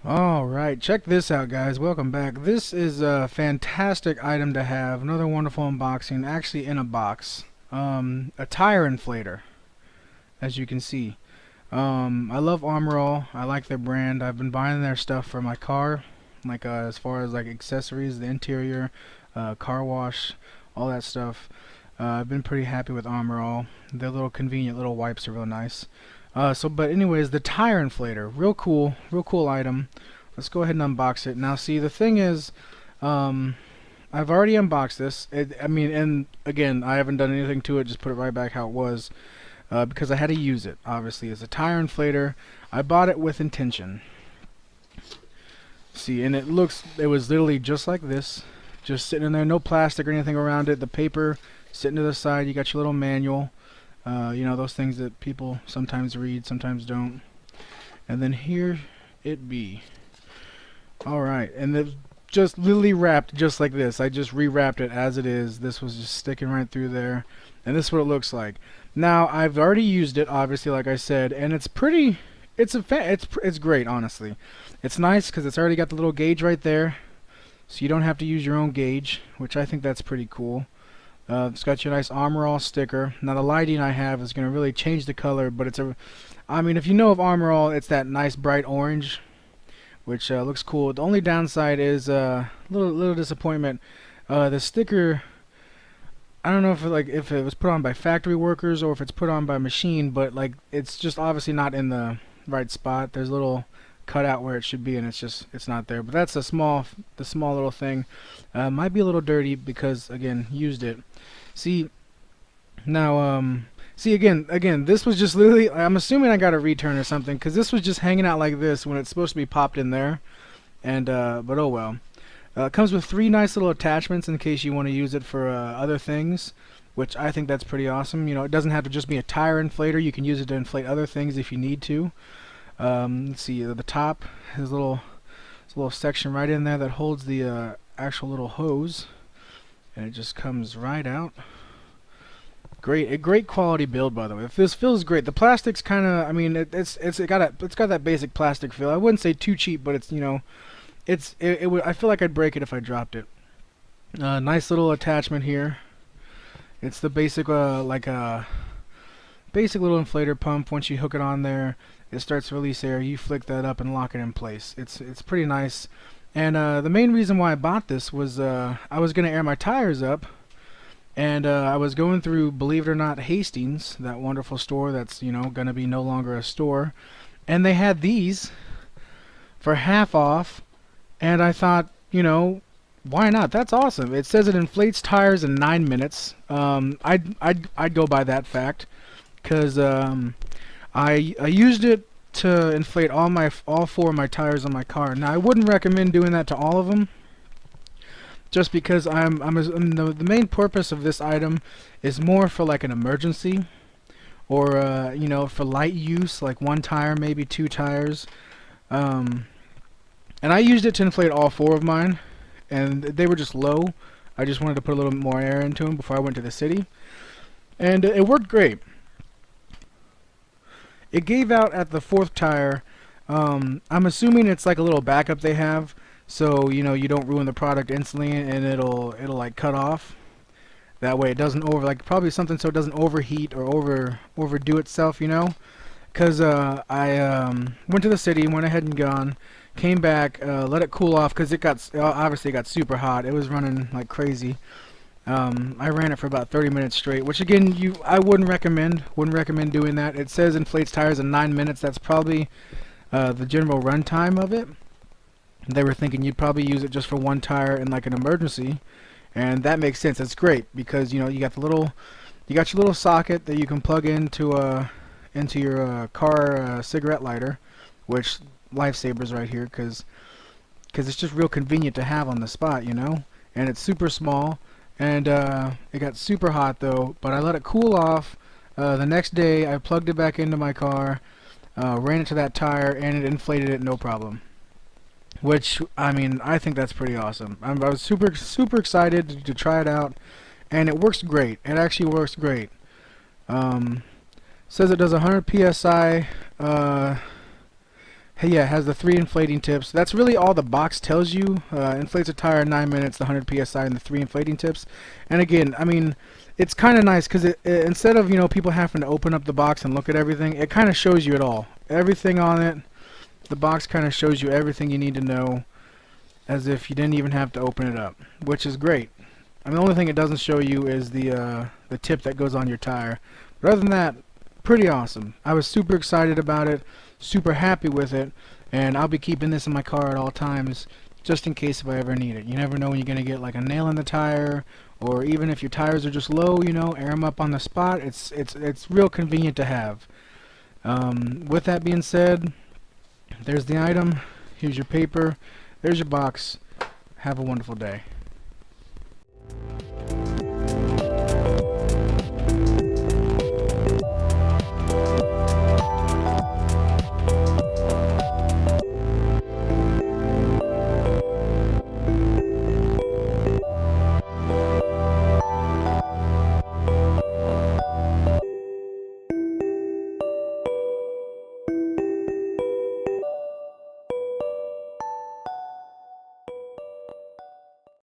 Alright, check this out guys, welcome back. This is a fantastic item to have, another wonderful unboxing, actually in a box. A tire inflator, as you can see. I love Armor All, I like their brand, I've been buying their stuff for my car, like as far as like accessories, the interior, car wash, all that stuff. I've been pretty happy with Armor All, their little convenient little wipes are real nice. But anyways, the tire inflator, real cool item. Let's go ahead and unbox it. Now, see, the thing is, I've already unboxed this. And again, I haven't done anything to it. Just put it right back how it was, because I had to use it. Obviously, it's a tire inflator. I bought it with intention. See, and it was literally just like this, just sitting in there, no plastic or anything around it. The paper sitting to the side. You got your little manual. You know, those things that people sometimes read, sometimes don't. And then here it be. Alright, and it's just literally wrapped just like this. I just rewrapped it as it is. This was just sticking right through there. And this is what it looks like. Now, I've already used it, obviously, like I said, and it's pretty, it's great, honestly. It's nice because it's already got the little gauge right there. So you don't have to use your own gauge, which I think that's pretty cool. It's got your nice Armor All sticker. Now the lighting I have is going to really change the color, but I mean, if you know of Armor All, it's that nice bright orange, which looks cool. The only downside is little disappointment. The sticker, I don't know if it was put on by factory workers or if it's put on by machine, but like it's just obviously not in the right spot. There's a little cut out where it should be, and it's not there. But that's the small little thing. Might be a little dirty because again, used it. See, now see again, this was just literally, I'm assuming I got a return or something, because this was just hanging out like this when it's supposed to be popped in there. And but oh well. It comes with 3 nice little attachments in case you want to use it for other things, which I think that's pretty awesome. You know, it doesn't have to just be a tire inflator. You can use it to inflate other things if you need to. Let's see, the top has there's a little section right in there that holds the actual little hose, and it just comes right out. A great quality build, by the way. If this feels great, the plastic's kind of, I mean, it's got that basic plastic feel. I wouldn't say too cheap, but it's, you know, I feel like I'd break it if I dropped it. Nice little attachment here. It's the basic basic little inflator pump. Once you hook it on there, it starts to release air. You flick that up and lock it in place. It's pretty nice. And the main reason why I bought this was I was gonna air my tires up, and I was going through, believe it or not, Hastings, that wonderful store that's, you know, gonna be no longer a store, and they had these for half off, and I thought, you know, why not? That's awesome. It says it inflates tires in 9 minutes. I'd go by that fact, because I used it to inflate all 4 of my tires on my car. Now I wouldn't recommend doing that to all of them, just because the main purpose of this item is more for like an emergency, or you know, for light use, like 1 tire, maybe 2 tires. And I used it to inflate all 4 of mine, and they were just low. I just wanted to put a little more air into them before I went to the city, and it worked great. It gave out at the 4th tire. I'm assuming it's like a little backup they have, so you know you don't ruin the product instantly, and it'll like cut off. That way it doesn't probably something so it doesn't overheat or overdo itself, you know. Because I went to the city, went ahead and gone, came back, let it cool off because obviously it got super hot. It was running like crazy. I ran it for about 30 minutes straight, which again, I wouldn't recommend doing that. It says inflates tires in 9 minutes. That's probably the general run time of it. They were thinking you'd probably use it just for 1 tire in like an emergency, and that makes sense. It's great because, you know, you got your little socket that you can plug into your car cigarette lighter, which lifesavers right here, because it's just real convenient to have on the spot, you know. And it's super small. And it got super hot though, but I let it cool off. The next day I plugged it back into my car, ran it to that tire, and it inflated it no problem. Which, I mean, I think that's pretty awesome. I was super excited to try it out, and it works great. It actually works great. Says it does 100 psi Hey, yeah, it has the 3 inflating tips. That's really all the box tells you. Inflates a tire in 9 minutes, the 100 psi, and the 3 inflating tips. And again, I mean, it's kind of nice because instead of people having to open up the box and look at everything, it kind of shows you it all. Everything on it. The box kind of shows you everything you need to know, as if you didn't even have to open it up, which is great. I mean, the only thing it doesn't show you is the tip that goes on your tire. But other than that, pretty awesome. I was super excited about it, super happy with it, and I'll be keeping this in my car at all times, just in case if I ever need it. You never know when you're gonna get like a nail in the tire, or even if your tires are just low, air them up on the spot. It's real convenient to have. With that being said, there's the item. Here's your paper. There's your box. Have a wonderful day.